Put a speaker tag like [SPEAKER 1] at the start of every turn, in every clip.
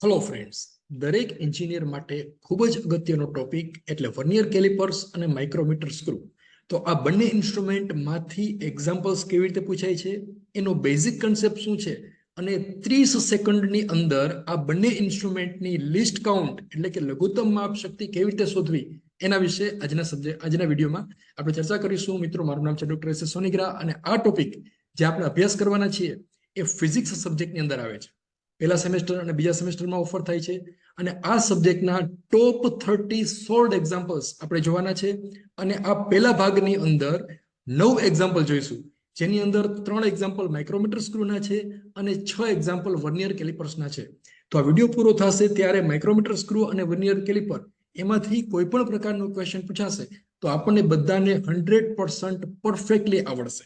[SPEAKER 1] Hello friends, દરેક engineer માટે ખૂબ જ અગત્યનો ટોપિક એટલે વર્નિયર કેલિપર્સ અને માઇક્રોમીટર સ્ક્રૂ. તો આ બંને ઇન્સ્ટ્રુમેન્ટમાંથી એક્ઝામ્પલ્સ કેવી રીતે પૂછાય છે, એનો બેઝિક કન્સેપ્ટ શું છે અને 30 સેકન્ડની અંદર આ બંને ઇન્સ્ટ્રુમેન્ટની લિસ્ટ કાઉન્ટ એટલે કે લઘુત્તમ માપ શક્તિ કેવી રીતે શોધવી એના વિશે આજના વિડીયોમાં આપણે ચર્ચા કરીશું. મિત્રો, મારું નામ છે ડોક્ટર એસ સોનીગ્રા અને આ ટોપિક જે આપણે અભ્યાસ કરવાના છીએ એ ફિઝિક્સ સબ્જેક્ટની અંદર આવે છે. પહેલા સેમેસ્ટર અને બીજા સેમેસ્ટરમાં ઓફર થાય છે અને આ સબ્જેક્ટના ટોપ 30 સોલ્ડ એક્ઝામ્પલ્સ આપણે જોવાના છે. અને આ પહેલા ભાગની અંદર 9 એક્ઝામ્પલ જોઈશું, જેની અંદર 3 એક્ઝામ્પલ માઇક્રોમીટર સ્ક્રૂના છે અને 6 એક્ઝામ્પલ વર્નિયર કેલિપર્સના છે. તો આ વિડીયો પૂરો થશે ત્યારે માઇક્રોમીટર સ્ક્રૂ અને વર્નિયર કેલિપર એમાંથી કોઈ પણ પ્રકારનો ક્વેશ્ચન પૂછાશે તો આપણને બધાને 100% પરફેક્ટલી આવડશે.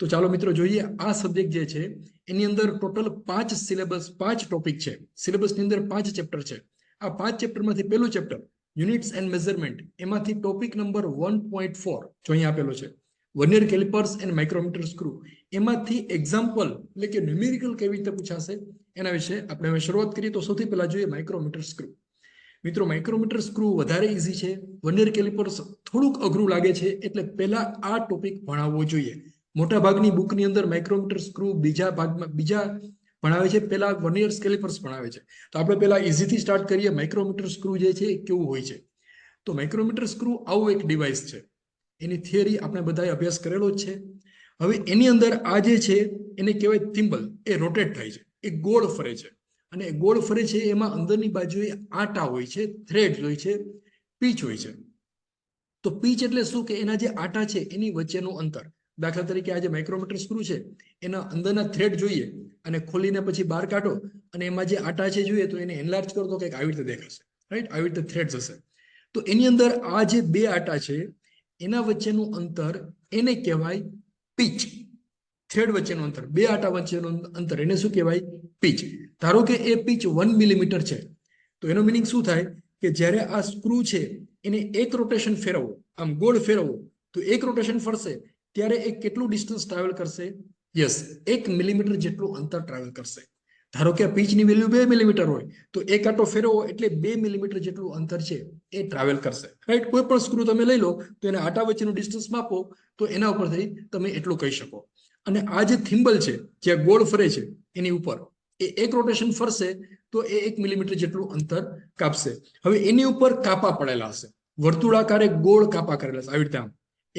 [SPEAKER 1] તો ચાલો મિત્રો જોઈએ, આ સબ્જેક્ટ જે છે એની અંદર ટોટલ 5 સિલેબસ 5 ટોપિક છે. સિલેબસની અંદર 5 ચેપ્ટર છે. આ 5 ચેપ્ટરમાંથી પહેલું ચેપ્ટર યુનિટ્સ એન્ડ મેઝરમેન્ટ, એમાંથી ટોપિક નંબર 1.4 જો અહીં આપેલો છે vernier calipers and micrometer screw, એમાંથી એક્ઝામ્પલ એટલે કે ન્યુમેરિકલ કેવી રીતે પૂછાશે એના વિશે આપણે હવે શરૂઆત કરીએ. તો સૌથી પહેલા જોઈએ માઇક્રોમીટર સ્ક્રૂ. મિત્રો, માઇક્રોમીટર સ્ક્રૂ વધારે ઈઝી છે, વર્નિયર કેલિપર્સ થોડુંક અઘરું લાગે છે, એટલે પહેલા આ ટોપિક ભણાવવો જોઈએ. મોટા ભાગની બુકની અંદર માઇક્રોમીટર સ્ક્રૂ બીજા ભણાવે છે, પહેલા વર્નિયર કેલિપર્સ ભણાવે છે. તો આપણે પહેલા ઈઝીથી સ્ટાર્ટ કરીએ. માઇક્રોમીટર સ્ક્રૂ જે છે એ કેવું હોય છે? તો માઇક્રોમીટર સ્ક્રૂ આવું એક ડિવાઇસ છે, એની થિયરી આપણે બધાએ અભ્યાસ કરેલો જ છે. હવે એની અંદર આ જે છે એને કહેવાય થિમ્બલ. એ રોટેટ થાય છે, એ ગોળ ફરે છે, અને ગોળ ફરે છે એમાં અંદરની બાજુએ આટા હોય છે, થ્રેડ હોય છે, પીચ હોય છે. તો પીચ એટલે શું કે એના જે આટા છે એની વચ્ચેનું અંતર. દાખલા તરીકે આ જે માઇક્રોમીટર સ્ક્રૂ છે એના અંદરના થ્રેડ જોઈએ અને ખોલીને પછી બહાર કાઢો અને એમાં જે આટા છે જોઈએ તો એને એનલાર્જ કરો તો કંઈક આવી રીતે દેખાશે, રાઈટ? આવી રીતે થ્રેડ્સ હશે. તો એની અંદર આ જે બે આટા છે એના વચ્ચેનું અંતર એને કહેવાય પીચ. થ્રેડ વચ્ચેનું અંતર, બે આટા વચ્ચેનું અંતર, એને શું કહેવાય? પીચ. ધારો કે એ પીચ 1 મિલીમીટર છે, તો એનો મિનિંગ શું થાય કે જ્યારે આ સ્ક્રૂ છે એને એક રોટેશન ફેરવો, આમ ગોળ ફેરવો, તો એક રોટેશન ફરશે ત્યારે એ કેટલું ડિસ્ટન્સ ટ્રાવેલ કરશે? યસ, 1 મિલીમીટર જેટલું અંતર ટ્રાવેલ કરશે. ધારો કે આ પીચની વેલ્યુ 2 મિલીમીટર હોય તો એક આટો ફેરવો એટલે 2 મિલીમીટર જેટલું અંતર છે એ ટ્રાવેલ કરશે, રાઈટ? કોઈ પણ સ્ક્રૂ તમે લઈ લો તો એના આટા વચ્ચેનું ડિસ્ટન્સ માપો તો એના ઉપરથી તમે એટલું કહી શકો. અને આ જે થિમ્બલ છે જે ગોળ ફરે છે એની ઉપર એ એક રોટેશન ફરશે તો એ 1 મિલીમીટર જેટલું અંતર કાપશે. હવે એની ઉપર કાપા પડેલા હશે, વર્તુળાકારે ગોળ કાપા કરેલા હશે, આવી રીતે આમ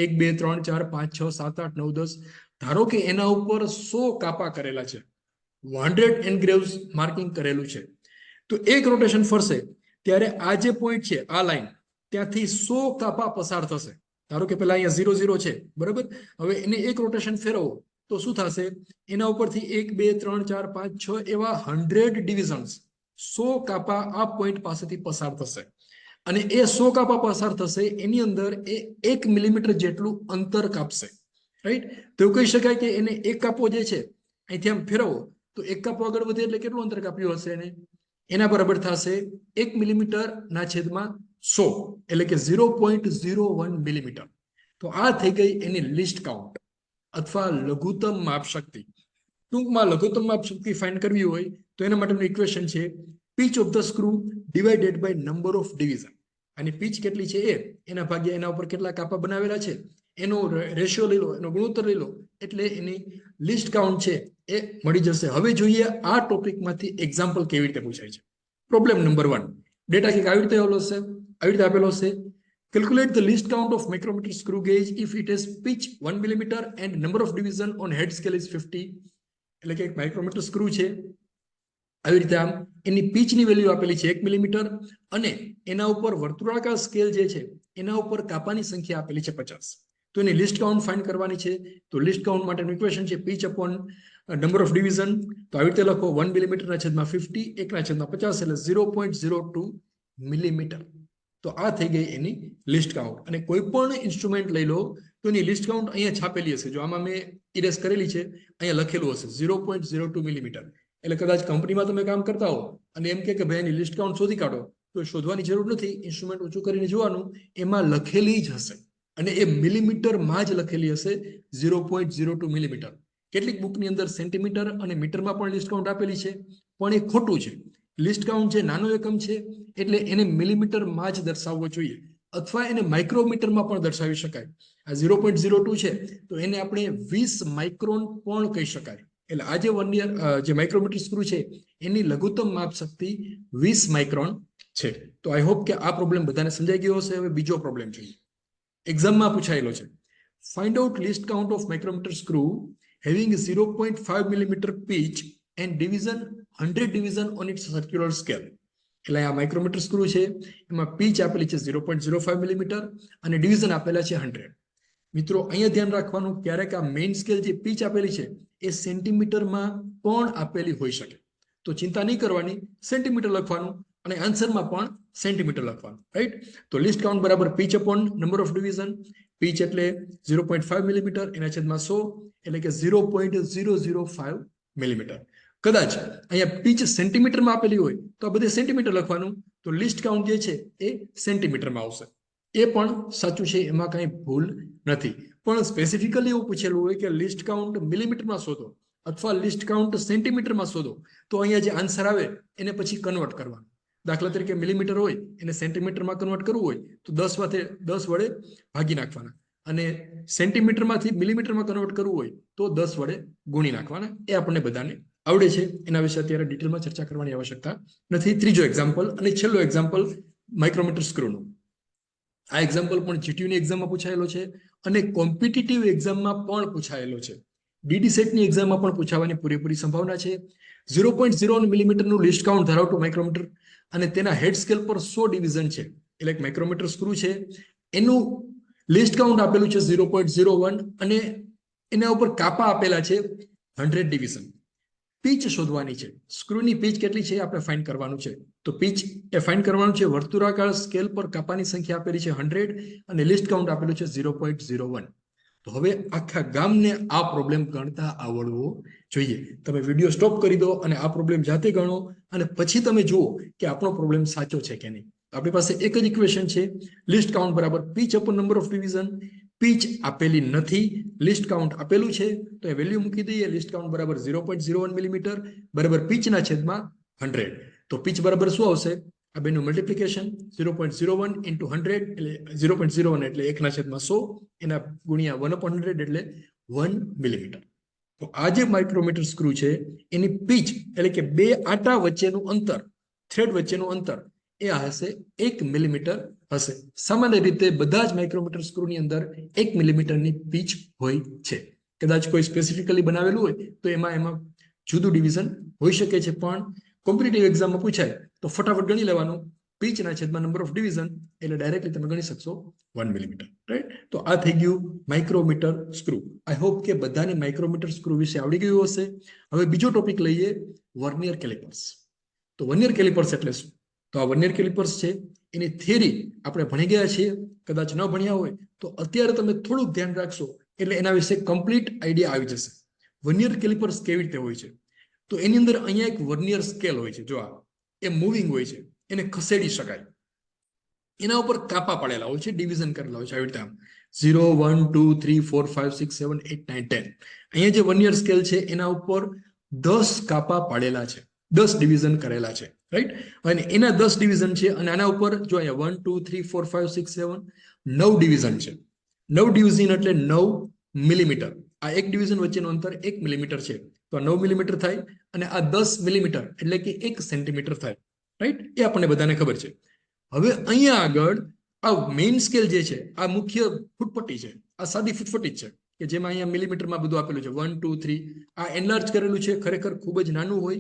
[SPEAKER 1] 1 2 3 4 5 6 7 8 9 10. ધારો કે એના ઉપર 100 કાપા કરેલા છે, 100 એન્ગ્રેવ્સ માર્કિંગ કરેલું છે. તો એક રોટેશન ફરશે ત્યારે આ જે પોઈન્ટ છે, આ લાઈન, ત્યાંથી 100 કાપા પસાર થશે. ધારો કે પેલા અહીંયા 0 0 છે, બરાબર? હવે એને એક રોટેશન ફેરવો તો શું થશે? એના ઉપરથી 1 2 3 4 5 6 એવા 100 ડિવિઝન્સ, 100 કાપા આ પોઈન્ટ પાસેથી પસાર થશે. અને એ 100 કાપા પસાર થશે એની અંદર એ 1 મિલીમીટર જેટલું અંતર કાપશે, રાઈટ? તો એવું કહી શકાય કે એને એક કાપો જે છે અહીંથી આમ ફેરવો તો એક કાપો આગળ વધે એટલે કેટલું અંતર કાપ્યું હશે એને? એના બરાબર થશે 1 મિલીમીટર ના છેદમાં 100 એટલે કે 0.01 મિલીમીટર. તો આ થઈ ગઈ એની લિસ્ટ કાઉન્ટ અથવા લઘુત્તમ માપ શક્તિ. ટૂંકમાં લઘુત્તમ માપ શક્તિ ફાઇન્ડ કરવી હોય તો એના માટેનું ઇક્વેશન છે pitch of the screw divided by number of division. અને પીચ કેટલી છે એ એના ભાગ્યા એના ઉપર કેટલા કાપા બનાવેલા છે એનો રેશિયો લઈ લો, એનો ગુણોત્તર લઈ લો, એટલે એની લિસ્ટ કાઉન્ટ છે એ મળી જશે. હવે જોઈએ આ ટોપિકમાંથી એક્ઝામ્પલ કેવી રીતે પૂછાય છે. પ્રોબ્લેમ નંબર 1, ડેટા કંઈક આવી રીતે આપેલો હશે. Calculate the least count of micrometer screw gauge if it has pitch 1 millimeter and number of division on head scale is 50. એટલે કે એક માઇક્રોમીટર સ્ક્રૂ છે, આવી રીતે આમ એની પીચની વેલ્યુ આપેલી છે 1 મિલીમીટર અને એના ઉપર વર્તુળાકાર સ્કેલ જે છે એના ઉપર કાપાની સંખ્યા આપેલી છે 50. તો એની લિસ્ટ કાઉન્ટ ફાઇન્ડ કરવાની છે. તો લિસ્ટ કાઉન્ટ માટેનું ઇક્વેશન છે pitch upon number of division. તો આવી રીતે લખો 1 મિલીમીટર ના છેદમાં 50, 1 ના છેદમાં 50 એટલે 0.02 મિલીમીટર. તો આ થઈ ગઈ એની લિસ્ટ કાઉન્ટ. અને કોઈ પણ ઇન્સ્ટ્રુમેન્ટ લઈ લો તો એની લિસ્ટ કાઉન્ટ અહીંયા છાપેલી હશે. જો આમાં મેં ઇરેઝ કરેલી છે, અહીંયા લખેલું હશે 0.02 મિલીમીટર. એટલે કદાચ કંપનીમાં તમે કામ કરતા હો અને એમ કે ભાઈ એની લિસ્ટ કાઉન્ટ શોધી કાઢો, તો શોધવાની જરૂર નથી, ઇન્સ્ટ્રુમેન્ટ ઊંચું કરીને જોવાનું, એમાં લખેલી જ હશે અને એ મિલીમીટરમાં જ લખેલી હશે 0.02 મિલીમીટર. કેટલીક બુકની અંદર સેન્ટીમીટર અને મીટરમાં પણ લિસ્ટ કાઉન્ટ આપેલી છે, પણ એ ખોટું છે. લિસ્ટ કાઉન્ટ જે નાનો એકમ છે એટલે એને મિલીમીટરમાં જ દર્શાવવો જોઈએ, અથવા એને માઇક્રોમીટરમાં પણ દર્શાવી શકાય. આ 0.02 છે તો એને આપણે 20 માઇક્રોન પણ કહી શકાય. એટલે આ જે વર્નિયર જે માઇક્રોમીટર સ્ક્રૂ છે એની લઘુત્તમ માપ શક્તિ 20 માઇક્રોન છે. તો આઈ હોપ કે આ પ્રોબ્લેમ બધાને સમજાઈ ગયો હશે. હવે બીજો પ્રોબ્લેમ જોઈએ, એક્ઝામમાં પૂછાયેલો છે. Find out least count of micrometer screw having 0.5 millimeter pitch and division 100 division on its circular scale. એટલે આ માઇક્રોમીટર સ્ક્રૂ છે એમાં પીચ આપેલી છે 0.05 મિલીમીટર અને ડિવિઝન આપેલા છે 100. મિત્રો અહીંયા ધ્યાન રાખવાનું, ક્યારેક આ મેઇન સ્કેલ જે પીચ આપેલી છે એ સેન્ટીમીટરમાં પણ આપેલી હોઈ શકે. તો ચિંતા નહીં કરવાની, સેન્ટીમીટર લખવાનું અને આન્સરમાં પણ સેન્ટીમીટર લખવાનું, રાઈટ? તો લિસ્ટ કાઉન્ટ બરાબર pitch upon number of division. Pitch એટલે 0.5 મિલીમીટર, એના છેદમાં 100 એટલે કે 0.005 મિલીમીટર. કદાચ અહીંયા પીચ સેન્ટીમીટરમાં આપેલી હોય તો આ બધે સેન્ટીમીટર લખવાનું, તો લિસ્ટ કાઉન્ટ જે છે એ સેન્ટીમીટરમાં આવશે. એ પણ સાચું છે, એમાં કંઈ ભૂલ નથી. પણ સ્પેસિફિકલી એવું પૂછેલું હોય કે લિસ્ટ કાઉન્ટ મિલીમીટરમાં શોધો અથવા લિસ્ટ કાઉન્ટ સેન્ટીમીટરમાં શોધો, તો અહીંયા જે આન્સર આવે એને પછી કન્વર્ટ કરવાનું. દાખલા તરીકે મિલીમીટર હોય એને સેન્ટીમીટરમાં કન્વર્ટ કરવું હોય તો 10 વડે ભાગી નાખવાના, અને સેન્ટીમીટરમાંથી મિલીમીટરમાં કન્વર્ટ કરવું હોય તો 10 વડે ગુણી નાખવાના. એ આપણને બધાને આવડે છે, એના વિશે અત્યારે ડિટેલમાં ચર્ચા કરવાની આવશ્યકતા નથી. ત્રીજો એક્ઝામ્પલ અને છેલ્લો એક્ઝામ્પલ માઇક્રોમીટર સ્ક્રૂનું. આ એક્ઝામ્પલ પણ જીટીયુની એક્ઝામમાં પૂછાયેલો છે અને કોમ્પિટિટિવ એક્ઝામમાં પણ પૂછાયેલો છે. ડીડી સેટની એક્ઝામમાં પણ પૂછાવાની પૂરેપૂરી સંભાવના છે. 0.01 મિલીમીટરનું લિસ્ટ કાઉન્ટ ધરાવતું માઇક્રોમીટર અને તેના હેડ સ્કેલ પર 100 ડિવિઝન છે. એટલે એક માઇક્રોમીટર સ્ક્રૂ છે, એનું લિસ્ટ કાઉન્ટ આપેલું છે 0.01 અને એના ઉપર કાપા આપેલા છે 100 ડિવિઝન. પીચ શોધવાની છે. સ્ક્રૂની પીચ કેટલી છે આપણે ફાઇન્ડ કરવાનું છે. તો પીચ એ ફાઇન્ડ કરવાનું છે. વર્તુળાકાર સ્કેલ પર કાપાની સંખ્યા આપેલી છે 100 અને લિસ્ટ કાઉન્ટ આપેલું છે 0.01. તો હવે આખા ગામને આ પ્રોબ્લેમ ગણતા આવડવો જોઈએ. તમે વિડીયો સ્ટોપ કરી દો અને આ પ્રોબ્લેમ જાતે ગણો અને પછી તમે જુઓ કે આપણો પ્રોબ્લેમ સાચો છે કે નહીં. આપણી પાસે એક જ ઇક્વેશન છે, લિસ્ટ કાઉન્ટ બરાબર pitch upon number of division. Pitch આપેલી નથી, લિસ્ટ કાઉન્ટ આપેલું છે, તો એ વેલ્યુ મૂકી દઈએ. લિસ્ટ કાઉન્ટ બરાબર 0.01 મિલીમીટર બરાબર પીચના છેદમાં 100. તો પીચ બરાબર શું આવશે? આ બેનું મલ્ટીપ્લિકેશન 0.01 into 100 એટલે 0.01 એટલે 1/100, એના ગુણ્યા 1/100 એટલે 1 મિલીમીટર. તો આ જે માઇક્રોમીટર સ્ક્રૂ છે એની પીચ એટલે કે બે આટા વચ્ચેનું અંતર, થ્રેડ વચ્ચેનું અંતર એ હશે 1 મિલીમીટર હશે. સામાન્ય રીતે બધા જ માઇક્રોમીટર સ્ક્રૂની અંદર 1 મિલીમીટરની પીચ હોય છે. કદાચ કોઈ સ્પેસિફિકલી બનાવેલું હોય તો એમાં જુદું ડિવિઝન હોઈ શકે છે, પણ કોમ્પિટિટિવ એક્ઝામમાં પૂછાય તો ફટાફટ ગણી લેવાનું. પીચના છેદમાં નંબર ઓફ ડિવિઝન એટલે ડાયરેક્ટલી તમે ગણી શકશો 1 મિલીમીટર, રાઈટ? તો આ થઈ ગયું માઇક્રોમીટર સ્ક્રૂ. આઈ હોપ કે બધાને માઇક્રોમીટર સ્ક્રૂ વિશે આવડી ગયું હશે. હવે બીજો ટોપિક લઈએ, વર્નિયર કેલિપર્સ. તો વર્નિયર કેલિપર્સ એટલે શું? તો આ વર્નિયર કેલિપર્સ છે એની થિયરી આપણે ભણી ગયા છીએ. કદાચ ન ભણ્યા હોય તો અત્યારે તમે થોડુંક ધ્યાન રાખશો એટલે એના વિશે કમ્પ્લીટ આઈડિયા આવી જશે. વર્નિયર કેલિપર્સ કેવી રીતે હોય છે? તો એની અંદર અહીંયા એક વર્નિયર સ્કેલ હોય છે. જો આ એ મૂવિંગ હોય છે, એને ખસેડી શકાય. એના ઉપર કાપા પડેલા હોય છે, ડિવિઝન કરેલા હોય છે આવી રીતે, આમ 0 1 2 3 4 5 6 7 8 9 10. અહીંયા જે વર્નિયર સ્કેલ છે એના ઉપર 10 કાપા પાડેલા છે, 10 ડિવિઝન કરેલા છે, રાઈટ? અને એના 10 ડિવિઝન છે અને આના ઉપર જો અહીંયા 1 2 3 4 5 6 7 9 ડિવિઝન છે. 9 ડિવિઝન એટલે 9 મિલીમીટર. આ એક ડિવિઝન વચ્ચેનું અંતર 1 મિલીમીટર છે, તો આ 9 મિલીમીટર થાય અને આ 10 મિલીમીટર એટલે કે 1 સેન્ટીમીટર થાય, રાઈટ? એ આપણને બધાને ખબર છે. હવે અહીંયા આગળ આ મેઇન સ્કેલ જે છે આ મુખ્ય ફૂટપટ્ટી છે, આ સાદી ફૂટપટ્ટી જ છે કે જેમાં અહીંયા મિલીમીટરમાં બધું આપેલું છે 1 2 3. આ એનલાર્જ કરેલું છે, ખરેખર ખૂબ જ નાનું હોય.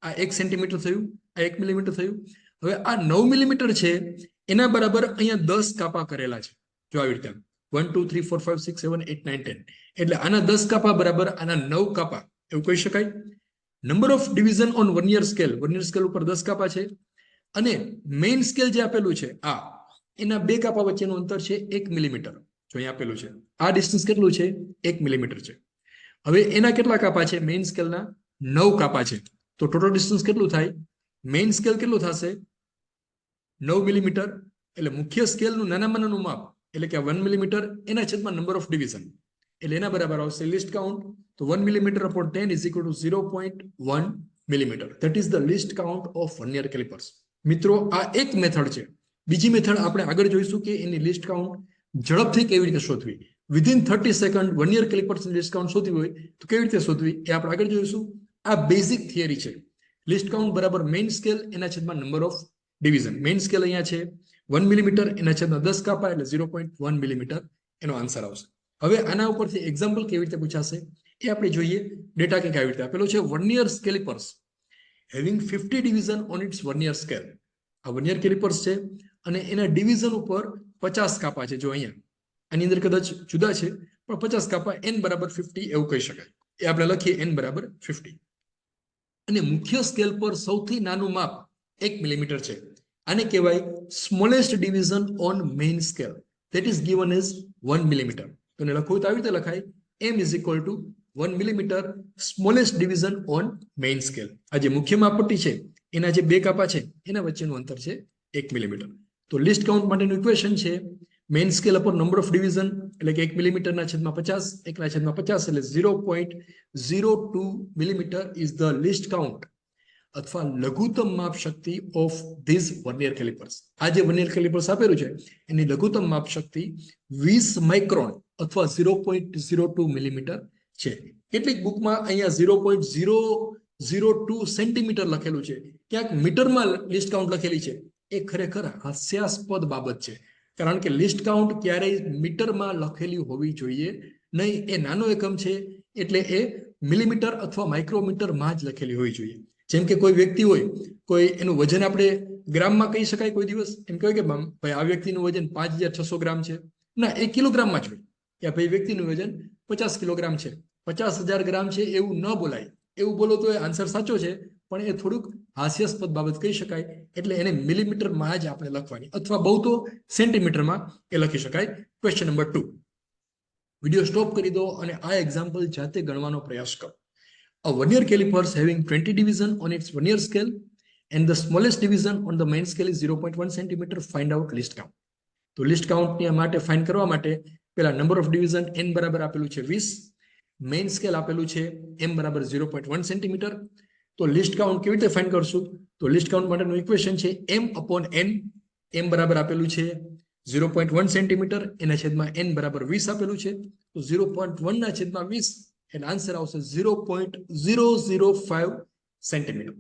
[SPEAKER 1] આ 1 સેન્ટીમીટર થયું, આ 1 મિલીમીટર થયું. હવે આ 9 મિલીમીટર છે એના બરાબર અહીંયા 10 કાપા કરેલા છે. જો આવી રીતે 1 2 3 4 5 6 7 8 9 10 એટલે આના 10 કાપા બરાબર આના 9 કાપા એવું કહી શકાય. Number of division on vernier scale ઉપર 10 કાપા છે અને મેઇન સ્કેલ જે આપેલું છે આ એના બે કાપા વચ્ચેનું અંતર છે 1 મિલીમીટર. જો અહીં આપેલું છે આ ડિસ્ટન્સ કેટલું છે? 1 મિલીમીટર છે. હવે એના કેટલા કાપા છે? મેઇન સ્કેલના 9 કાપા છે. તો ટોટલ ડિસ્ટન્સ કેટલું થાય? મેઇન સ્કેલ કેટલું થશે? 9 મિલીમીટર. એટલે મુખ્ય સ્કેલનું નાનામાં નાનું માપ એટલે કે 1 મિલીમીટર એના છેદમાં નંબર ઓફ ડિવિઝન એટલે એના બરાબર આવશે લિસ્ટ કાઉન્ટ. તો 1 millimetre upon 10 is equal to 0.1 millimetre. That is the list count of vernier calipers. મિત્રો આ એક મેથડ છે. બીજી મેથડ આપણે આગળ જોઈશું કે એની લિસ્ટ કાઉન્ટ ઝડપથી કેવી રીતે શોધવી. વિધિન 30 સેકન્ડ વર્નિયર કેલિપર્સની લિસ્ટ કાઉન્ટ શોધવી હોય તો કેવી રીતે શોધવી એ આપણે આગળ જોઈશું. આ બેઝિક થિયરી છે. લિસ્ટ કાઉન્ટ બરાબર મેઇન સ્કેલ એના છેદમાં number of division. Main scale અહીંયા છે 1 મિલીમીટર, એના છેદમાં 10 કાપા એટલે 0.1 મિલીમીટર એનો આન્સર આવશે. હવે આના ઉપરથી એક્ઝામ્પલ કેવી રીતે પૂછાશે એ આપણે જોઈએ. ડેટા કંઈક આવી રીતે આપેલો છે. Vernier calipers having 50 division on it's vernier scale. આ વર્નિયર કેલિપર્સ છે અને એના ડિવિઝન ઉપર 50 કાપા છે. જો અહીંયા આની અંદર કદાચ જુદા છે પણ 50 કાપા n બરાબર 50 એવું કહી શકાય. એ આપણે લખીએ n બરાબર 50. અને મુખ્ય સ્કેલ પર સૌથી નાનું માપ 1 મિલીમીટર છે. આને કહેવાય smallest division on main scale. That is given as 1 millimetre. તો એને લખવું તો આવી રીતે લખાય m is equal two 1 millimetre smallest division on main scale. આ જે મુખ્ય માપપટ્ટી છે એના જે બે કાપા છે એના વચ્ચેનું અંતર છે 1 મિલીમીટર. તો લિસ્ટ કાઉન્ટ માટેનું ઇક્વેશન છે main scale upon number of division એટલે કે 1 મિલીમીટરના છેદમાં 50, 1 ના છેદમાં 50 એટલે 0.02 millimetre is the list count અથવા લઘુત્તમ માપ શક્તિ ઓફ ધીઝ વર્નિયર કેલિપર્સ. આ જે વર્નિયર કેલિપર્સ આપેલું છે એની લઘુત્તમ માપ શક્તિ 20 માઇક્રોન અથવા 0.02 મિલીમીટર છે. કેટલીક બુકમાં અહીંયા 0.002 સેન્ટીમીટર લખેલું છે, ક્યાંક મીટરમાં લિસ્ટ કાઉન્ટ લખેલી છે. એ ખરેખર હાસ્યાસ્પદ બાબત છે, કારણ કે લિસ્ટ કાઉન્ટ ક્યારેય મીટરમાં લખેલી હોવી જોઈએ નહીં. એ નાનો એકમ છે એટલે એ મિલીમીટર અથવા માઇક્રોમીટરમાં જ લખેલી હોવી જોઈએ. જેમ કે કોઈ વ્યક્તિ હોય, કોઈ એનું વજન આપણે ગ્રામમાં કહી શકાય. કોઈ દિવસ એમ કહેવાય કે ભાઈ આ વ્યક્તિનું વજન 5600 ગ્રામ છે. ના, એ કિલોગ્રામમાં જ હોય કે ભાઈ વ્યક્તિનું વજન 50 કિલોગ્રામ છે, 50,000 ગ્રામ છે એવું ન બોલાય. એવું બોલો તો એ આન્સર સાચો છે, પણ એ થોડુંક હાસ્યાસ્પદ બાબત કહી શકાય. એટલે એને મિલીમીટરમાં જ આપણે લખવાની, અથવા બહુ તો સેન્ટીમીટરમાં એ લખી શકાય. Question number 2. વિડીયો સ્ટોપ કરી દો અને આ એક્ઝામ્પલ જાતે ગણવાનો પ્રયાસ કરો. A vernier calipers having 20 division on its vernier scale and the smallest division on the main scale is 0.1 centimeter. Find out list count. તો લિસ્ટ કાઉન્ટ ની માટે ફાઇન્ડ કરવા માટે પેલા નંબર ઓફ ડિવિઝન n બરાબર આપેલું છે 20, મેઇન સ્કેલ આપેલું છે m બરાબર 0.1 સેન્ટીમીટર. તો લિસ્ટ કાઉન્ટ કેવી રીતે ફાઇન્ડ કરશું? તો લિસ્ટ કાઉન્ટ માટેનું ઇક્વેશન છે m upon n. m બરાબર આપેલું છે 0.1 સેન્ટીમીટર, એના છેદમાં n બરાબર 20 આપેલું છે. તો 0.1 ના છેદમાં 20 એનો આન્સર આવશે 0.005 સેન્ટીમીટર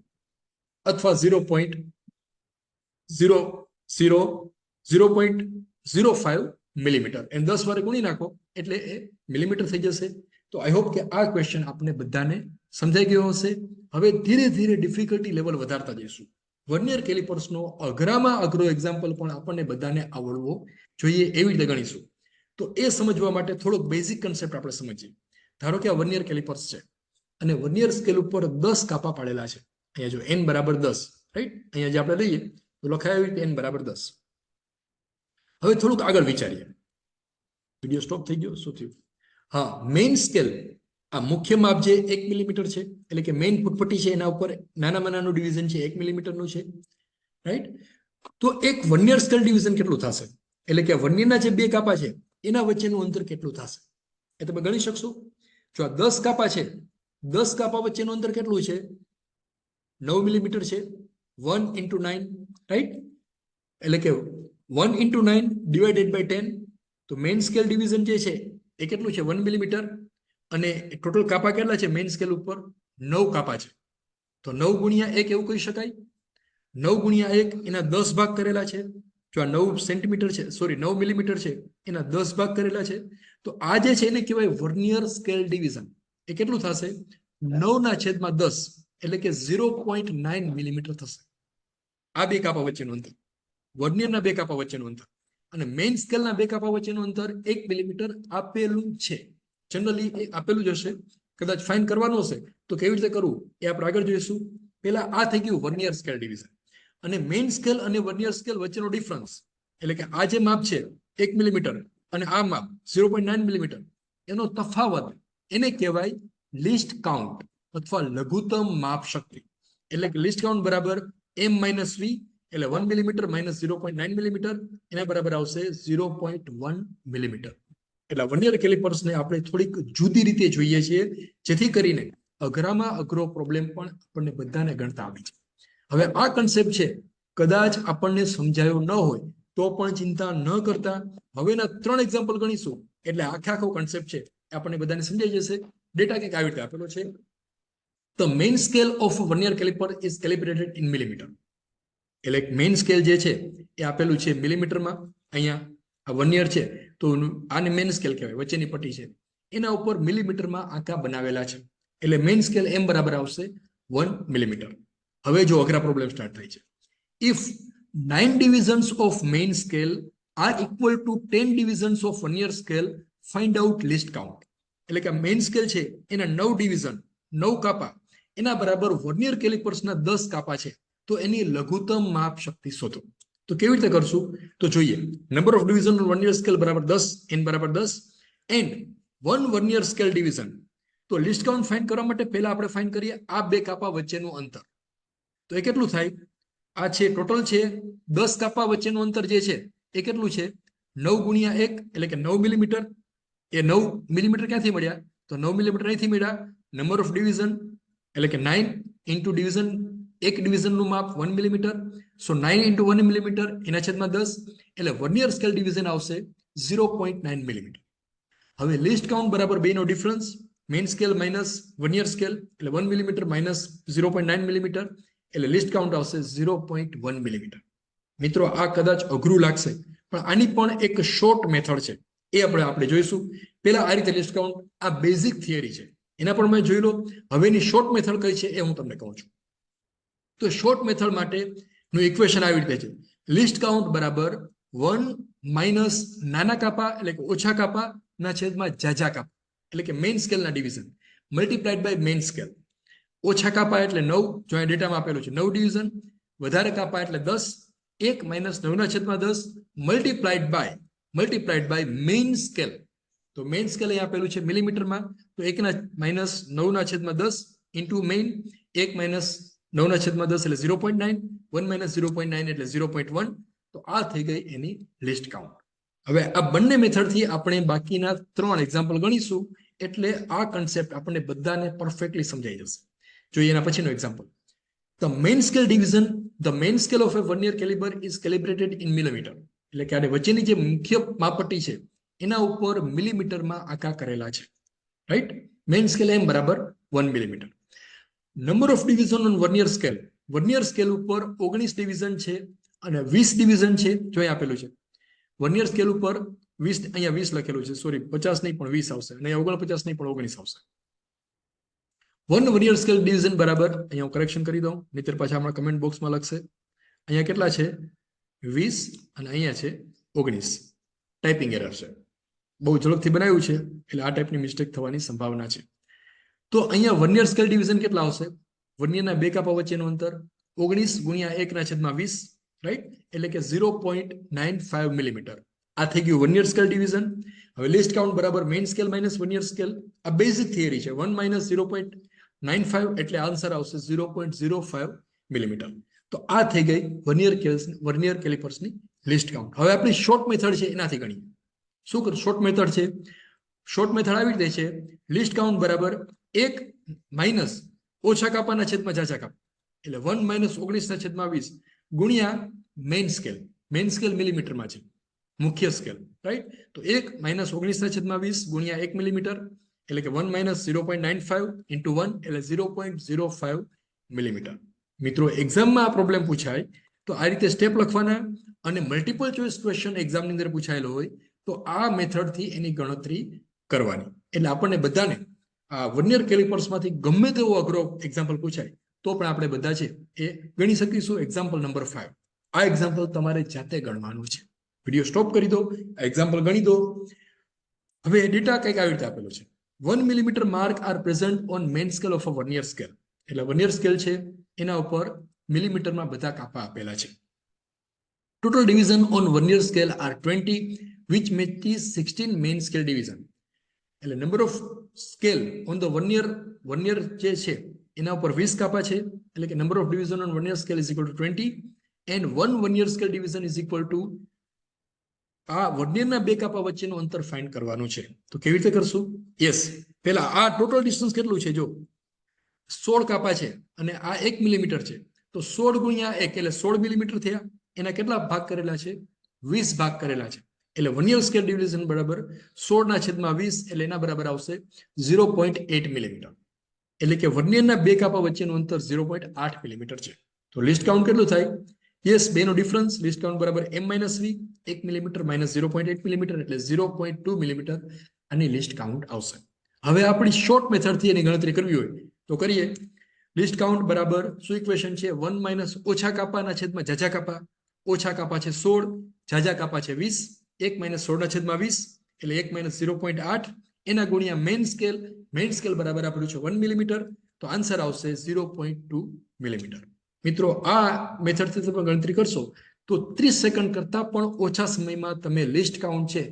[SPEAKER 1] અથવા 0.05 મિલીમીટર. એને 10 વડે ગુણી નાખો એટલે એ મિલીમીટર થઈ જશે. તો આઈ હોપ કે આ ક્વેશ્ચન આપને બધાને સમજાઈ ગયો હશે. હવે ધીરે ધીરે ડિફિકલ્ટી લેવલ વધારતા જઈશું. વર્નિયર કેલિપર્સનો અઘરામાં અઘરો એક્ઝામ્પલ પણ આપણને બધાને આવડવો જોઈએ એવી રીતે ગણીશું. તો એ સમજવા માટે થોડોક બેઝિક કન્સેપ્ટ આપણે સમજીએ. ધારો કે આ વર્નિયર કેલિપર્સ છે અને વર્નિયર સ્કેલ ઉપર 10 કાપા પાડેલા છે. અહીંયા જો n બરાબર 10, રાઈટ? અહીંયા જે આપણે લઈએ તો લખાય હોય n બરાબર 10. હવે થોડુંક આગળ વિચારીએ. વિડીયો સ્ટોપ થઈ ગયો, શું થયું? હા, મેઇન સ્કેલ આ મુખ્ય માપ જે 1 મિલીમીટર છે, એટલે કે મેઇન ફૂટપટ્ટી છે એના ઉપર નાનામાં નાનું ડિવિઝન છે 1 મિલીમીટરનું છે, રાઈટ? તો એક વર્નિયર સ્કેલ ડિવિઝન કેટલું થશે? એટલે કે વર્નિયરના જે બે કાપા છે એના વચ્ચેનું અંતર કેટલું થશે એ તમે ગણી શકશો? જો આ 10 કાપા છે, 10 કાપા વચ્ચેનું અંતર કેટલું છે? 9 મિલીમીટર છે. 1 into 9, રાઈટ? એટલે કે 1 into 9 divided by 10. તો મેઇન સ્કેલ ડિવિઝન જે છે એ કેટલું છે? 1 મિલીમીટર. અને ટોટલ કાપા કેટલા છે મેઇન સ્કેલ ઉપર? 9 કાપા છે. તો 9 ગુણ્યા 1 એવું કહી શકાય. 9 ગુણ્યા 1 એના 10 ભાગ કરેલા છે. જો આ 9 સેન્ટીમીટર છે, સોરી 9 મિલીમીટર છે, એના 10 ભાગ કરેલા છે. તો આ જે છે એને કહેવાય વર્નિયર સ્કેલ ડિવિઝન. એ કેટલું થશે? 9 ના છેદમાં 10 એટલે કે 0.9 મિલીમીટર થશે. આ બે કાપા વચ્ચેનું અંતર, વર્નિયરના બે કાપા વચ્ચેનું અંતર અને મેઇન સ્કેલના બે કાપા વચ્ચેનું અંતર 1 મિલીમીટર આપેલું છે. જનરલી એ આપેલું જ હશે. કદાચ ફાઇન કરવાનું હશે તો કેવી રીતે કરવું એ આપણે આગળ જોઈશું. પહેલા આ થઈ ગયું વર્નિયર સ્કેલ ડિવિઝન. અને મેઇન સ્કેલ અને વર્નિયર સ્કેલ વચ્ચેનો ડિફરન્સ એટલે કે આ જે માપ છે 1 મિલીમીટર અને આ માપ 0.9 મિલીમીટર, એનો તફાવત એને કહેવાય લિસ્ટ કાઉન્ટ અથવા લઘુત્તમ માપ શક્તિ. એટલે કે લિસ્ટ કાઉન્ટ બરાબર m માઇનસ v એટલે 1 મિલીમીટર માઇનસ 0.9 મિલીમીટર, એના બરાબર આવશે 0.1 મિલીમીટર. એટલે વર્નિયર કેલિપર્સને આપણે થોડીક જુદી રીતે જોઈએ છીએ જેથી કરીને અઘરામાં અઘરો પ્રોબ્લેમ પણ આપણને બધાને ગણતા આવે છે. હવે આ કન્સેપ્ટ છે, કદાચ આપણને સમજાયો ન હોય તો પણ ચિંતા ન કરતા, હવેના 3 એક્ઝામ્પલ ગણીશું એટલે આખો કન્સેપ્ટ છે આપણને બધાને સમજાઈ જશે. ડેટા કંઈક આવી રીતે આપેલો છે. The main scale of a vernier caliper is calibrated in millimeter. એટલે મેઇન સ્કેલ જે છે એ આપેલું છે મિલીમીટરમાં. અહીંયા આ વર્નિયર છે તો આને મેઇન સ્કેલ કહેવાય, વચ્ચેની પટ્ટી છે એના ઉપર મિલીમીટરમાં આંકા બનાવેલા છે એટલે મેઇન સ્કેલ એમ બરાબર આવશે 1 મિલીમીટર. હવે જો અઘરા પ્રોબ્લેમ સ્ટાર્ટ થાય છે. If 9 divisions of main scale are equal to 10 divisions of vernier scale, find out least count. એટલે કે મેઇન સ્કેલ છે એના 9 ડિવિઝન 9 કાપા એના બરાબર વર્નિયર કેલિપર્સના 10 કાપા છે તો એની લઘુત્તમ માપ શક્તિ શોધો. તો કેવી રીતે કરશું તો જોઈએ. Number of division on vernier scale બરાબર 10, n બરાબર 10 એન્ડ 1 વર્નિયર સ્કેલ ડિવિઝન. તો લિસ્ટ કાઉન્ટ ફાઇન્ડ કરવા માટે પહેલા આપણે ફાઇન્ડ કરીએ આ બે કાપા વચ્ચેનું અંતર. તો એ કેટલું થાય? આ છે ટોટલ છે 10 કાપા વચ્ચેનું અંતર જે છે એ કેટલું છે? 9 ગુણ્યા 1 એટલે કે 9 મિલીમીટર. એ 9 મિલીમીટર ક્યાંથી મળ્યા? તો 9 મિલીમીટર અહીંથી મળ્યા. નંબર ઓફ ડિવિઝન એટલે કે 9 ઇન્ટુ ડિવિઝન, એક ડિવિઝનનું માપ 1 મિલીમીટર. સો 9 ઇન્ટુ 1 મિલીમીટર એના છેદમાં 10 એટલે વર્નિયર સ્કેલ ડિવિઝન આવશે 0.9 મિલીમીટર. હવે લિસ્ટ કાઉન્ટ બરાબર બેનો difference, main scale minus vernier scale એટલે 1 મિલીમીટર માઇનસ 0.9 મિલીમીટર એટલે લિસ્ટ કાઉન્ટ આવશે 0.1 મિલીમીટર. મિત્રો આ કદાચ અઘરું લાગશે પણ આની પણ એક શોર્ટ મેથડ છે એ આપણે જોઈશું. પહેલા આ રીતે લિસ્ટ કાઉન્ટ, આ બેઝિક થિયરી છે એના પણ મેં જોઈ લો. હવેની શોર્ટ મેથડ કઈ છે એ હું તમને કહું છું. તો શોર્ટ મેથડ માટેનું ઇક્વેશન આવી રીતે છે. લિસ્ટ કાઉન્ટ બરાબર 1 માઇનસ નાના કાપા એટલે કે ઓછા કાપા ના છેદમાં જાજા કાપા એટલે કે મેઇન સ્કેલના division multiplied by main scale. ઓછા કાપા એટલે 9, જો અહીં ડેટામાં આપેલું છે 9 ડિવિઝન, વધારે કાપા એટલે 10, 1 માઇનસ 9 ના છેદમાં 10 મલ્ટીપ્લાઇડ બાય મેઇન સ્કેલ. તો મેઇન સ્કેલ અહીં આપેલું છે મિલીમીટરમાં, તો 1 ના માઇનસ 9 ના છેદમાં 10 ઇન્ટુ મેઇન, 1 માઇનસ 9 ના છેદમાં 10 એટલે 0.9, 1 માઇનસ 0.9 એટલે 0.1. તો આ થઈ ગઈ એની લિસ્ટ કાઉન્ટ. હવે આ બંને મેથડથી આપણે બાકીના 3 એક્ઝામ્પલ ગણીશું એટલે આ કન્સેપ્ટ આપણને બધાને પરફેક્ટલી સમજાઈ જશે. જોઈએ એના પછીનો example. The main scale of a vernier caliper is calibrated in millimeter. એટલે કે આ વચ્ચેની જે મુખ્ય માપપટ્ટી છે એના ઉપર મિલીમીટરમાં આંકા કરેલા છે. રાઈટ? મેઇન સ્કેલ એમ બરાબર 1 millimetre. Number of division on vernier scale. Vernier scale ઉપર 19 ડિવિઝન છે અને 20 ડિવિઝન છે, જો અહીં આપેલું છે. વર્નિયર સ્કેલ ઉપર 20, અહીંયા 20 લખેલું છે, સોરી 50 નહીં પણ 20 આવશે, અને 49 નહીં પણ 19 આવશે. 1 વર્નિયર સ્કેલ ડિવિઝન બરાબર, અહીંયા હું કરેક્શન કરી દઉં નહીતર પાછા હમણાં કમેન્ટ બોક્સમાં લખશે. અહીંયા કેટલા છે? 20 અને અહીંયા છે 19. ટાઈપિંગ એરર છે, બહુ ઝડપથી બનાવ્યું છે એટલે આ ટાઈપની મિસ્ટેક થવાની સંભાવના છે. તો અહીંયા વર્નિયર સ્કેલ ડિવિઝન કેટલા આવશે? વર્નિયરના બે કાપા વચ્ચેનું અંતર 19 ગુણ્યા 1 ના છેદમાં 20, રાઈટ? એટલે કે 0.95 મિલીમીટર. આ થઈ ગયું વર્નિયર સ્કેલ ડિવિઝન. હવે લિસ્ટ કાઉન્ટ બરાબર main scale minus vernier scale. આ બેઝિક થિયરી છે. 1 માઇનસ 0.95 એટલે આન્સર આવશે 0.05 મિલીમીટર. તો આ થઈ ગઈ વર્નિયર કેલિપર્સની લિસ્ટ કાઉન્ટ. હવે આપણી શોર્ટ મેથડ છે એનાથી ગણીએ. શું કર શોર્ટ મેથડ છે? શોર્ટ મેથડ આવી રીતે છે. લિસ્ટ કાઉન્ટ બરાબર 1 માઇનસ ઓછા કાપાના છેદમાં જાજા કાપા એટલે 1 માઇનસ 19 ના છેદમાં 20 ગુણ્યા મેઇન સ્કેલ. મેઇન સ્કેલ મિલીમીટરમાં છે, મુખ્ય સ્કેલ, રાઈટ? તો 1 માઇનસ 19 ના છેદમાં 20 ગુણ્યા 1 મિલીમીટર એટલે કે 1 માઇનસ 0.95 ઇન્ટુ 1 એટલે 0.05 મિલીમીટર. મિત્રો એક્ઝામમાં આ પ્રોબ્લેમ પૂછાય તો આ રીતે સ્ટેપ લખવાના, અને મલ્ટિપલ ચોઇસ ક્વેશ્ચન એક્ઝામની અંદર પૂછાયેલો હોય તો આ મેથડથી એની ગણતરી કરવાની. એટલે આપણને બધાને આ વર્નિયર કેલિપર્સમાંથી ગમે તેવો અઘરો એક્ઝામ્પલ પૂછાય તો પણ આપણે બધા છે એ ગણી શકીશું. Example number 5. આ એક્ઝામ્પલ તમારે જાતે ગણવાનું છે. વિડીયો સ્ટોપ કરી દો, આ એક્ઝામ્પલ ગણી દો. હવે ડેટા કંઈક આવી રીતે આપેલો છે. 1 millimetre mark are present on main scale of a vernier scale. એટલે વર્નિયર સ્કેલ છે એના ઉપર મિલીમીટરમાં બધા કાપા આપેલા છે. Total division on vernier scale are 20 which matches 16 main scale division. એટલે number of scale on the vernier જે છે એના ઉપર 20 કાપા છે એટલે કે number of division on vernier scale is equal to 20 and 1 vernier scale division is equal two આ વર્નિયરના બે કાપા વચ્ચેનું અંતર ફાઇન્ડ કરવાનું છે. તો કેવી રીતે કરશું? યસ, પહેલા આ ટોટલ ડિસ્ટન્સ કેટલું છે જો 16 કાપા છે અને આ 1 મિલીમીટર છે, તો 16 ગુણ્યા 1 એટલે 16 મિલીમીટર થયા. એના કેટલા ભાગ કરેલા છે? 20 ભાગ કરેલા છે. એટલે વર્નિયર સ્કેલ ડિવિઝન બરાબર 16/20, એટલે એના બરાબર આવશે 0.8 મિલીમીટર. એટલે કે વર્નિયરના બે કાપા વચ્ચેનું અંતર 0.8 મિલીમીટર છે. તો લિસ્ટ કાઉન્ટ કેટલું થાય? યસ, બેનો ડિફરન્સ લિસ્ટ કાઉન્ટ બરાબર m - v, 1 millimetre minus 0.8 millimetre એટલે 0.2 મિલીમીટર આની લિસ્ટ કાઉન્ટ આવશે. હવે આપણી શોર્ટ મેથડથી એની ગણતરી કરવી હોય તો કરીએ. લિસ્ટ કાઉન્ટ બરાબર શું ઇક્વેશન છે? 1 માઇનસ ઓછા કાપાના છેદમાં જાજા કાપા. ઓછા કાપા છે 16, જાજા કાપા છે 20. 1 માઇનસ 16/20 એટલે 1 માઇનસ 0.8 એના ગુણ્યા મેઇન સ્કેલ. મેઇન સ્કેલ બરાબર આપણું છે 1 મિલીમીટર, તો આન્સર આવશે 0.2 મિલીમીટર. મિત્રો, આ મેથડથી તમે ગણતરી કરશો તો 30 સેકન્ડ કરતા પણ ઓછા સમયમાં તમે લિસ્ટ કાઉન્ટ છે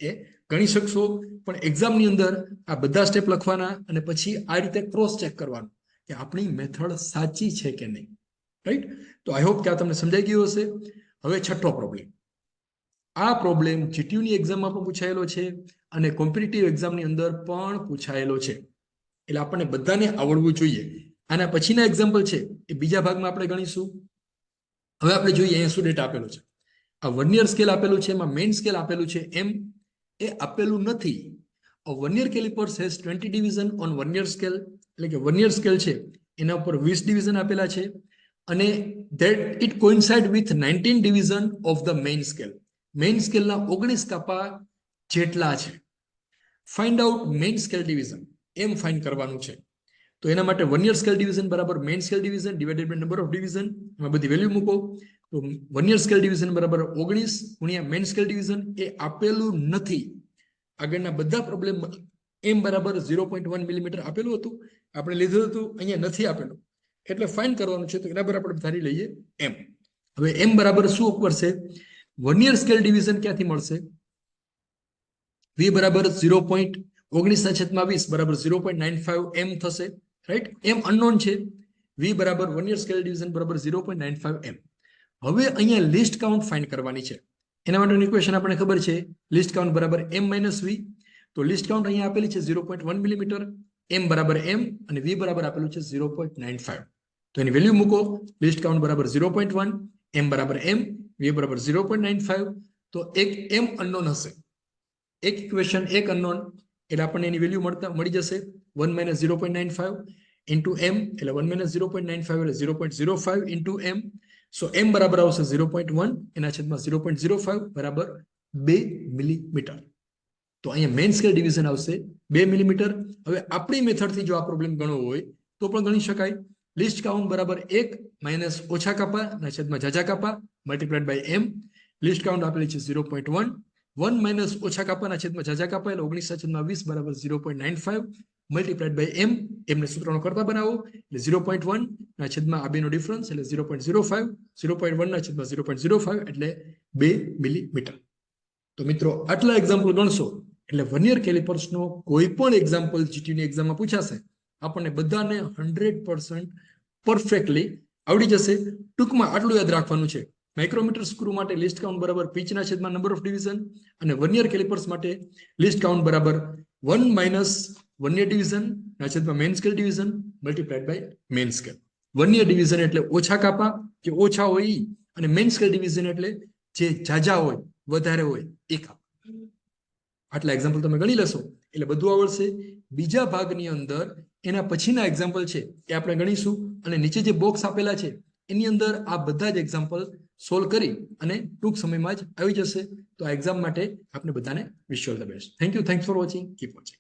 [SPEAKER 1] એ ગણી શકશો. પણ એક્ઝામની અંદર આ બધા સ્ટેપ લખવાના અને પછી આ રીતે ક્રોસ ચેક કરવાનું કે આપણી મેથડ સાચી છે કે નહીં. રાઈટ? તો આઈ હોપ કે આ તમને સમજાઈ ગયું હશે. હવે છઠ્ઠો પ્રોબ્લેમ. આ પ્રોબ્લેમ જીટીયુની એક્ઝામમાં પણ પૂછાયેલો છે અને કોમ્પિટિટિવ એક્ઝામની અંદર પણ પૂછાયેલો છે. એટલે આપણને બધાને આવડવું જોઈએ. આના પછીના એક્ઝામ્પલ છે એ બીજા ભાગમાં આપણે ગણીશું. હવે આપણે જોઈએ અહીંયા શું ડેટા આપેલો છે. આ વર્નિયર સ્કેલ આપેલું છે, એમાં મેઇન સ્કેલ આપેલું છે m. એ આપેલું નથી. Vernier calipers has 20 division on vernier scale, એટલે કે વર્નિયર સ્કેલ છે એના ઉપર 20 ડિવિઝન આપેલા છે અને that it coincide with 19 division of the main scale. Main સ્કેલના 19 કાપા જેટલા છે. Find out main scale division, એમ ફાઇન્ડ કરવાનું છે. તો એના માટે વર્નિયર સ્કેલ ડિવિઝન બરાબર main scale division divided by number of division, એમાં બધી વેલ્યુ મૂકો. તો વર્નિયર સ્કેલ ડિવિઝન બરાબર 19 ગુણ્યા મેઇન સ્કેલ ડિવિઝન, એ આપેલું નથી. આગળના બધા પ્રોબ્લેમ m બરાબર 0.1 મિલીમીટર આપેલું હતું, આપણે લીધું હતું, અહીંયા નથી આપેલું, એટલે ફાઇન્ડ કરવાનું છે. તો એના બરાબર આપણે ધારી લઈએ m. હવે m બરાબર શું કરશે? વર્નિયર સ્કેલ ડિવિઝન ક્યાંથી મળશે? v બરાબર 0.19/20 બરાબર 0.95 m થશે. રાઈટ? m અનનોન છે. v બરાબર વર્નિયર સ્કેલ ડિવિઝન બરાબર 0.95 m. હવે અહીંયા લિસ્ટ કાઉન્ટ ફાઇન્ડ કરવાની છે. એના માટેની ઇક્વેશન આપણે ખબર છે, લિસ્ટ કાઉન્ટ બરાબર m - v. તો લિસ્ટ કાઉન્ટ અહીંયા આપેલી છે 0.1 મિલીમીટર, m બરાબર m અને v બરાબર આપેલું છે 0.95. તો એની વેલ્યુ મૂકો. લિસ્ટ કાઉન્ટ બરાબર 0.1, m બરાબર m, v બરાબર 0.95. તો એક m અનનોન હશે. એક ઇક્વેશન એક અનનોન, એટલે આપણને એની વેલ્યુ મળી જશે 1 - 0.95 ઇન્ટુ m, એટલે 1 - 0.95 એટલે 0.05 ઇન્ટુ m. સો m બરાબર આવશે 0.1 એના છેદમાં 0.05 બરાબર 2 મિલીમીટર. તો અહીંયા મેઇન સ્કેલ ડિવિઝન આવશે 2 મિલીમીટર. હવે આપણી મેથડથી જો આ પ્રોબ્લેમ ગણવો હોય તો પણ ગણી શકાય. લિસ્ટ કાઉન્ટ બરાબર 1 માઇનસ ઓછા કાપા ના છેદમાં જાજા કાપા multiplied by m. Least count આપેલી છે 0.1. 1 માઇનસ ઓછા કાપાના છેદમાં જાજા કાપા એટલે 19/20 બરાબર 0.95 મલ્ટીપ્લાઇડ બાય m. એમને સૂત્રનો કરતા બનાવો એટલે 0.1 ના છેદમાં આ બેનો ડિફરન્સ એટલે 0.05. 0.1 ના છેદમાં 0.05 એટલે 2 મિલીમીટર. તો મિત્રો, આટલા એક્ઝામ્પલ ગણશો એટલે વર્નિયર કેલિપર્સનો કોઈ પણ એક્ઝામ્પલ જીટીયુની એક્ઝામમાં પૂછાશે આપણને બધાને 100% પરફેક્ટલી આવડી જશે. ટૂંકમાં આટલું યાદ રાખવાનું છે. માઇક્રોમીટર સ્ક્રૂ માટે લિસ્ટ કાઉન્ટ બરાબર પિચના છેદમાં નંબર ઓફ ડિવિઝન અને વર્નિયર કેલિપર્સ માટે લિસ્ટ કાઉન્ટ બરાબર 1 માઇનસ વર્નિયર ડિવિઝન ના છેદમાં main scale division multiplied by main scale. Vernier division એટલે ઓછા કાપા કે ઓછા હોય ઈ, અને મેઇન સ્કેલ ડિવિઝન એટલે જે જાજા હોય વધારે હોય એ કાપા. આટલા એક્ઝામ્પલ તમે ગણી લેશો એટલે બધું આવડશે. બીજા ભાગની અંદર એના પછીના એક્ઝામ્પલ છે એ આપણે ગણીશું અને નીચે જે બોક્સ આપેલા છે એની અંદર આ બધા જ એક્ઝામ્પલ સોલ્વ કરી અને ટૂંક સમયમાં જ આવી જશે. તો આ એક્ઝામ માટે આપણે બધાને વિશ all the best. Thank you. Thanks for watching. Keep watching.